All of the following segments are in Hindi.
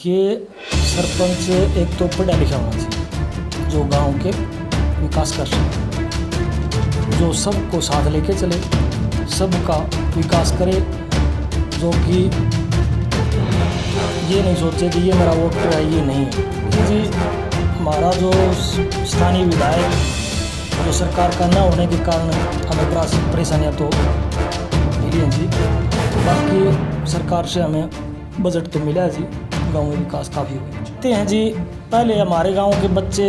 देखिए, सरपंच एक तो पढ़ा लिखा होना चाहिए, जो गांव के विकास कर सके, जो सबको साथ लेके चले, सबका विकास करे, जो कि ये नहीं सोचे कि ये मेरा वोट है, ये नहीं है जी। हमारा जो स्थानीय विधायक जो सरकार का न होने के कारण हमें परेशानियाँ तो मिली हैं जी। बाकी सरकार से हमें बजट तो मिला है जी, गांव में विकास काफ़ी हुए हैं जी। पहले हमारे गांव के बच्चे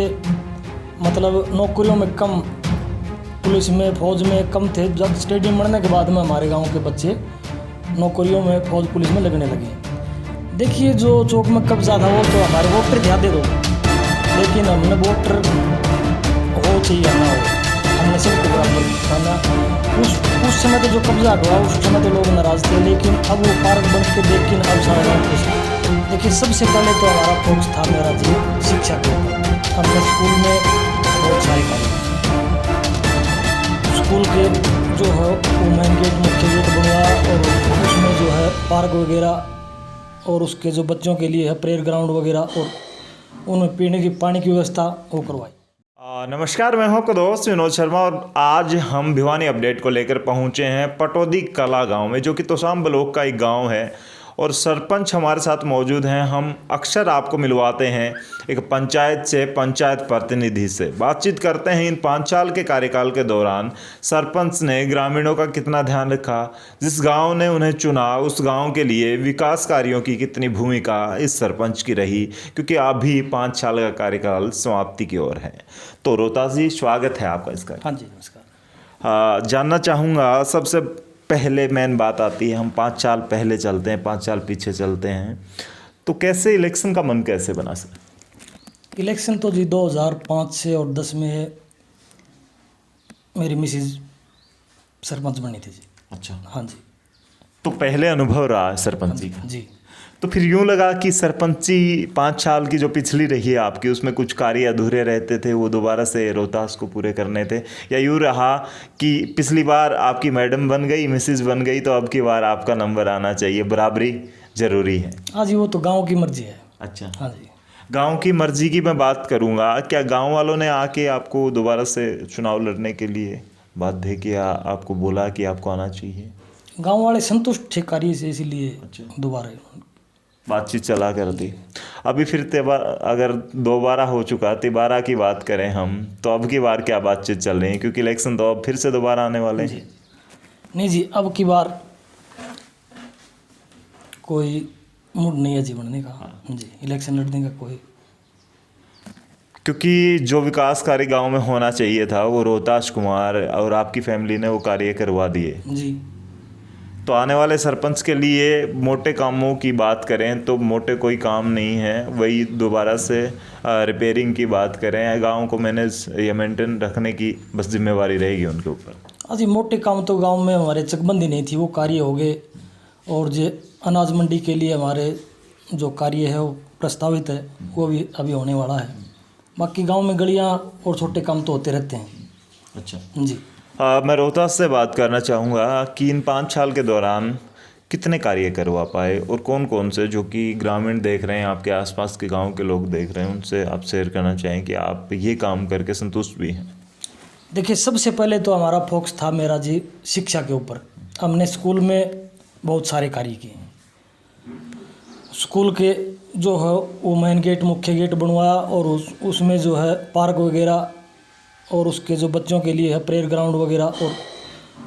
मतलब नौकरियों में कम, पुलिस में फौज में कम थे। जब स्टेडियम बनने के बाद में हमारे गांव के बच्चे नौकरियों में फौज पुलिस में लगने लगे। देखिए, जो चौक में कब्जा था वो तो हमारे वोटर ध्यान दे दो, लेकिन हमने वोटर हो चाहिए ना हो, हमने सबको बराबर खाना। उस समय तो जो कब्जा हुआ उस समय तो लोग नाराज थे, लेकिन अब वो पार्क बन के लेकिन अब सारा खुश। देखिए, सबसे पहले तो हमारा फोकस था मेरा जी शिक्षा के ऊपर। हमने स्कूल में बहुत सारे कार्य, स्कूल के जो है वो मेन गेट मुख्य गेट बनवा, और उसमें जो है पार्क वगैरह, और उसके जो बच्चों के लिए है प्रेयर ग्राउंड वगैरह, और उनमें पीने की पानी की व्यवस्था वो करवाई। नमस्कार, मैं हूं आपका दोस्त विनोद शर्मा और आज हम भिवानी अपडेट को लेकर पहुंचे हैं पटौदी कला गांव में, जो कि तोशाम ब्लॉक का एक गांव है। और सरपंच हमारे साथ मौजूद हैं। हम अक्सर आपको मिलवाते हैं एक पंचायत से, पंचायत प्रतिनिधि से बातचीत करते हैं। इन 5 साल के कार्यकाल के दौरान सरपंच ने ग्रामीणों का कितना ध्यान रखा, जिस गांव ने उन्हें चुना उस गांव के लिए विकास कार्यों की कितनी भूमिका इस सरपंच की रही, क्योंकि अभी 5 साल का कार्यकाल समाप्ति की ओर है। तो रोहतास जी, स्वागत है आपका इसका। हाँ जी, नमस्कार। जानना चाहूँगा, सबसे पहले मेन बात आती है, हम 5 साल पहले चलते हैं, 5 साल पीछे चलते हैं, तो कैसे इलेक्शन का मन कैसे बना सर? इलेक्शन तो जी 2005 से और 10 में मेरी मिसेज सरपंच बनी थी जी। अच्छा। हाँ जी। तो पहले अनुभव रहा है सरपंची का जी। तो फिर यूँ लगा कि सरपंची 5 साल की जो पिछली रही है आपकी, उसमें कुछ कार्य अधूरे रहते थे, वो दोबारा से रोहतास को पूरे करने थे, या यूँ रहा कि पिछली बार आपकी मैडम बन गई, मिसेज बन गई, तो अब की बार आपका नंबर आना चाहिए, बराबरी ज़रूरी है? हाँ जी, वो तो गांव की मर्जी है। अच्छा। हाँ जी। गांव की मर्जी की मैं बात करूंगा, क्या गांव वालों ने आके आपको दोबारा से चुनाव लड़ने के लिए बाध्य किया, आपको बोला कि आपको आना चाहिए? गांव वाले संतुष्ट थे कार्य से, इसीलिए दोबारा बातचीत चला कर दी। अभी फिर अगर दोबारा हो चुका, तिबारा की बात करें हम, तो अब की बार क्या बातचीत चल रही है, क्योंकि इलेक्शन तो अब फिर से दोबारा आने वाले हैं? नहीं जी, अब की बार कोई मूड नहीं है जी बनने का। जी, इलेक्शन लड़ने का कोई, क्योंकि जो विकास कार्य गांव में होना चाहिए था वो रोहतास कुमार और आपकी फैमिली ने वो कार्य करवा दिए जी। तो आने वाले सरपंच के लिए मोटे कामों की बात करें तो मोटे कोई काम नहीं है, वही दोबारा से रिपेयरिंग की बात करें, गांव को मैनेज या मेंटेन रखने की बस जिम्मेवारी रहेगी उनके ऊपर। हाँ जी, मोटे काम तो गांव में हमारे चकबंदी नहीं थी, वो कार्य हो गए। और जो अनाज मंडी के लिए हमारे जो कार्य है वो प्रस्तावित है, वो भी अभी होने वाला है। बाकी गांव में गलियां और छोटे काम तो होते रहते हैं। अच्छा जी। मैं रोहतास से बात करना चाहूँगा कि इन 5 साल के दौरान कितने कार्य करवा पाए, और कौन कौन से जो कि ग्रामीण देख रहे हैं, आपके आसपास के गांव के लोग देख रहे हैं, उनसे आप शेयर करना चाहें कि आप ये काम करके संतुष्ट भी हैं? देखिए, सबसे पहले तो हमारा फोकस था मेरा जी शिक्षा के ऊपर। हमने स्कूल में बहुत सारे कार्य किए हैं। स्कूल के जो है वो मेन गेट मुख्य गेट बनवाया, और उसमें जो है पार्क वगैरह, और उसके जो बच्चों के लिए है प्रेयर ग्राउंड वगैरह, और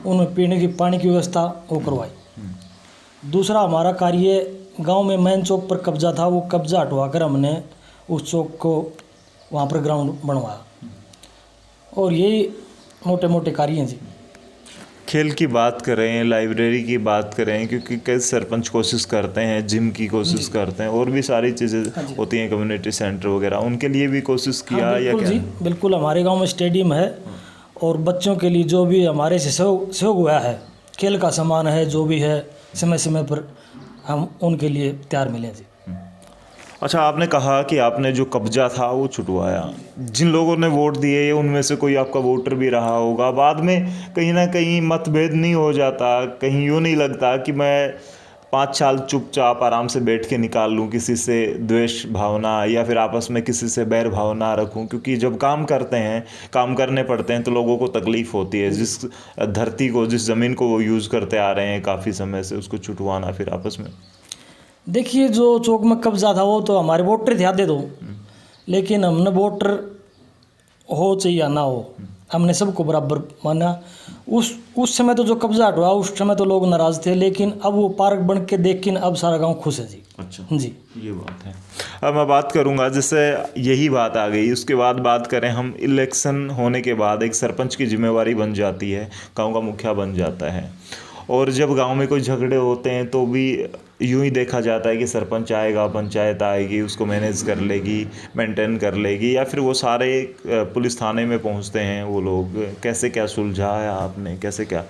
उनमें पीने की पानी की व्यवस्था वो करवाई। दूसरा हमारा कार्य, गांव में मेन चौक पर कब्जा था, वो कब्जा हटवाकर हमने उस चौक को वहाँ पर ग्राउंड बनवाया। और यही मोटे मोटे कार्य हैं जी। खेल की बात करें, लाइब्रेरी की बात करें, क्योंकि कई सरपंच कोशिश करते हैं, जिम की कोशिश करते हैं, और भी सारी चीज़ें होती हैं, कम्युनिटी सेंटर वगैरह, उनके लिए भी कोशिश किया या क्या? जी बिल्कुल, हमारे गांव में स्टेडियम है, और बच्चों के लिए जो भी हमारे से सहयोग हुआ है, खेल का सामान है, जो भी है समय समय पर हम उनके लिए तैयार मिले जी। अच्छा, आपने कहा कि आपने जो कब्जा था वो छुटवाया, जिन लोगों ने वोट दिए उनमें से कोई आपका वोटर भी रहा होगा, बाद में कहीं ना कहीं मतभेद नहीं हो जाता, कहीं यूँ नहीं लगता कि मैं 5 साल चुपचाप आराम से बैठ के निकाल लूँ, किसी से द्वेष भावना या फिर आपस में किसी से बैर भाव ना रखूँ, क्योंकि जब काम करते हैं, काम करने पड़ते हैं तो लोगों को तकलीफ़ होती है। जिस धरती को, जिस ज़मीन को वो यूज़ करते आ रहे हैं काफ़ी समय से, उसको छुटवाना फिर आपस में। देखिए, जो चौक में कब्जा था वो तो हमारे वोटर थे, दे दो, लेकिन हमने वोटर हो चाहे या ना हो, हमने सबको बराबर माना। उस समय तो जो कब्जा हटवा उस समय तो लोग नाराज़ थे, लेकिन अब वो पार्क बन के देख के अब सारा गांव खुश है जी। अच्छा जी, ये बात है। अब मैं बात करूंगा, जैसे यही बात आ गई, उसके बाद बात करें हम, इलेक्शन होने के बाद एक सरपंच की जिम्मेवारी बन जाती है, गांव का मुखिया बन जाता है। और जब गांव में कोई झगड़े होते हैं तो भी यूं ही देखा जाता है कि सरपंच आएगा, पंचायत आएगी, उसको मैनेज कर लेगी, मेंटेन कर लेगी, या फिर वो सारे पुलिस थाने में पहुंचते हैं वो लोग। कैसे क्या सुलझाया आपने, कैसे क्या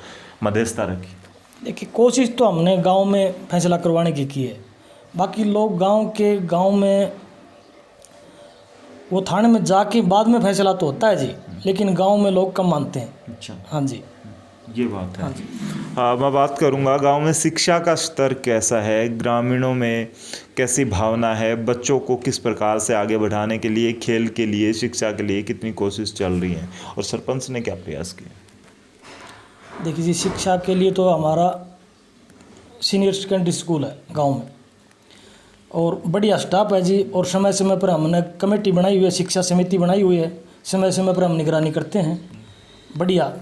मध्यस्थता रखी? देखिए, कोशिश तो हमने गांव में फैसला करवाने की है। बाकी लोग गांव में वो थाने में जाके बाद में फैसला तो होता है जी, लेकिन गांव में लोग कम मानते हैं। अच्छा, हाँ जी, ये बात है। हाँ जी। हाँ, मैं बात करूँगा गांव में शिक्षा का स्तर कैसा है, ग्रामीणों में कैसी भावना है, बच्चों को किस प्रकार से आगे बढ़ाने के लिए, खेल के लिए, शिक्षा के लिए कितनी कोशिश चल रही है, और सरपंच ने क्या प्रयास किए? देखिए जी, शिक्षा के लिए तो हमारा सीनियर सेकेंडरी स्कूल है गांव में, और बढ़िया स्टाफ है जी। और समय समय पर हमने कमेटी बनाई हुई है, शिक्षा समिति बनाई हुई है, समय समय पर हम निगरानी करते हैं। बढ़िया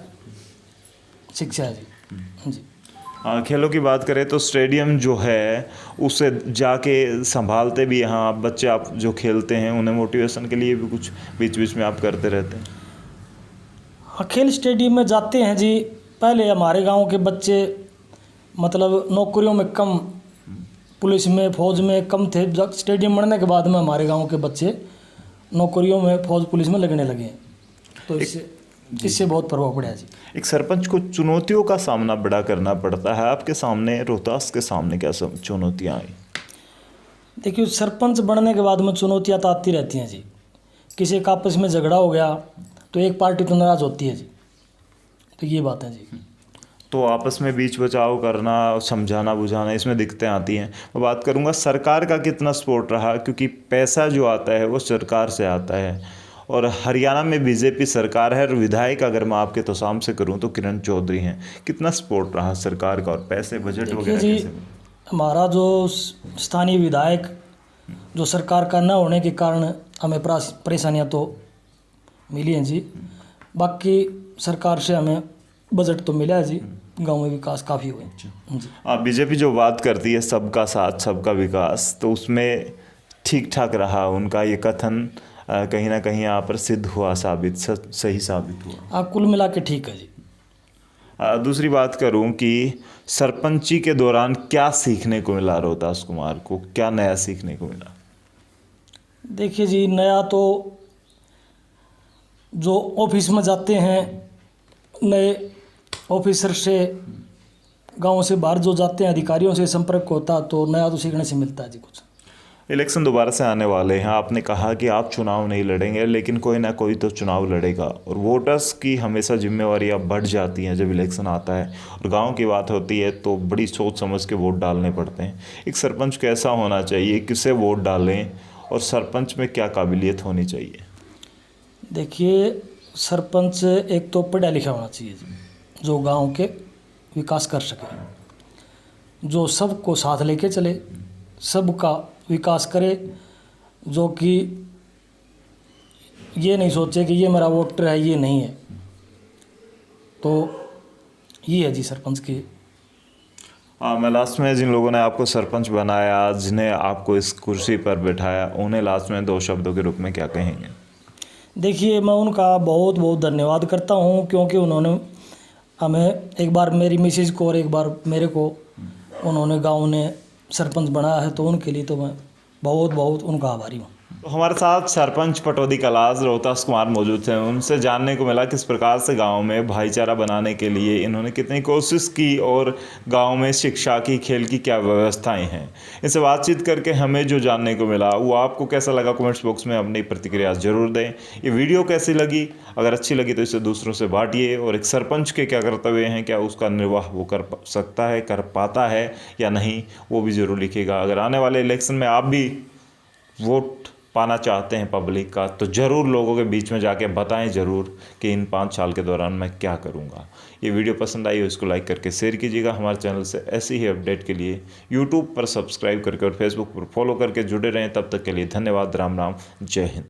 शिक्षा है जी। खेलों की बात करें तो स्टेडियम जो है उसे जाके संभालते भी हैं आप, बच्चे आप जो खेलते हैं उन्हें मोटिवेशन के लिए भी कुछ बीच बीच में आप करते रहते हैं? हाँ, खेल स्टेडियम में जाते हैं जी। पहले हमारे गांव के बच्चे मतलब नौकरियों में कम, पुलिस में, फौज में कम थे। स्टेडियम बनने के बाद में हमारे गांव के बच्चे नौकरियों में, फौज पुलिस में लगने लगे हैं, तो इससे बहुत प्रभाव पड़ा है जी। एक सरपंच को चुनौतियों का सामना बड़ा करना पड़ता है, आपके सामने, रोहतास के सामने क्या चुनौतियाँ आई? देखिए, सरपंच बनने के बाद में चुनौतियाँ तो आती रहती हैं जी। किसी का आपस में झगड़ा हो गया तो एक पार्टी तो नाराज़ होती है जी, तो ये बात है जी। तो आपस में बीच बचाव करना, समझाना बुझाना, इसमें दिक्कतें आती हैं। मैं बात करूंगा सरकार का कितना सपोर्ट रहा, क्योंकि पैसा जो आता है वो सरकार से आता है, और हरियाणा में बीजेपी सरकार है, और विधायक अगर मैं आपके तोसाम से करूं तो किरण चौधरी हैं। कितना सपोर्ट रहा सरकार का, और पैसे, बजट वगैरह जी, कैसे? हमारा जो स्थानीय विधायक जो सरकार का न होने के कारण हमें परेशानियां तो मिली हैं जी। बाकी सरकार से हमें बजट तो मिला है जी, गांव में विकास काफ़ी हुए जी। बीजेपी जो बात करती है सबका साथ सबका विकास, तो उसमें ठीक ठाक रहा उनका ये कथन, कहीं ना कहीं यहाँ पर सिद्ध हुआ, सही साबित हुआ? कुल मिला के ठीक है जी। दूसरी बात करूं कि सरपंची के दौरान क्या सीखने को मिला रोहतास कुमार को, क्या नया सीखने को मिला? देखिए जी, नया तो जो ऑफिस में जाते हैं नए ऑफिसर से, गांव से बाहर जो जाते हैं अधिकारियों से संपर्क होता, तो नया तो सीखने से मिलता है जी कुछ। इलेक्शन दोबारा से आने वाले हैं, आपने कहा कि आप चुनाव नहीं लड़ेंगे, लेकिन कोई ना कोई तो चुनाव लड़ेगा, और वोटर्स की हमेशा जिम्मेवारी अब बढ़ जाती हैं जब इलेक्शन आता है, और गांव की बात होती है तो बड़ी सोच समझ के वोट डालने पड़ते हैं। एक सरपंच कैसा होना चाहिए, किसे वोट डालें, और सरपंच में क्या काबिलियत होनी चाहिए? देखिए, सरपंच एक तो पढ़ा लिखा होना चाहिए जी, जो गांव के विकास कर सके, जो सबको साथ लेके चले, सबका विकास करे, जो कि ये नहीं सोचे कि ये मेरा वोटर है, ये नहीं है। तो ये है जी सरपंच की। मैं लास्ट में जिन लोगों ने आपको सरपंच बनाया, जिन्हें आपको इस कुर्सी पर बैठाया, उन्हें लास्ट में 2 शब्दों के रूप में क्या कहेंगे? देखिए, मैं उनका बहुत बहुत धन्यवाद करता हूँ, क्योंकि उन्होंने हमें एक बार मेरी मिसेज को और एक बार मेरे को उन्होंने गांव ने सरपंच बनाया है, तो उनके लिए तो मैं बहुत बहुत उनका आभारी हूँ। हमारे साथ सरपंच पटौदी कलाज रोहतास कुमार मौजूद थे। उनसे जानने को मिला किस प्रकार से गांव में भाईचारा बनाने के लिए इन्होंने कितनी कोशिश की और गांव में शिक्षा की, खेल की क्या व्यवस्थाएं हैं। इनसे बातचीत करके हमें जो जानने को मिला वो आपको कैसा लगा, कमेंट्स बॉक्स में अपनी प्रतिक्रिया जरूर दें। ये वीडियो कैसी लगी, अगर अच्छी लगी तो इसे दूसरों से बांटिए। और एक सरपंच के क्या कर्तव्य हैं, क्या उसका निर्वाह वो कर सकता है, कर पाता है या नहीं, वो भी ज़रूर लिखिएगा। अगर आने वाले इलेक्शन में आप भी वोट पाना चाहते हैं पब्लिक का, तो ज़रूर लोगों के बीच में जाके बताएं ज़रूर कि इन 5 साल के दौरान मैं क्या करूंगा। ये वीडियो पसंद आई हो इसको लाइक करके शेयर कीजिएगा। हमारे चैनल से ऐसी ही अपडेट के लिए यूट्यूब पर सब्सक्राइब करके और फेसबुक पर फॉलो करके जुड़े रहें। तब तक के लिए धन्यवाद। राम राम, जय हिंद।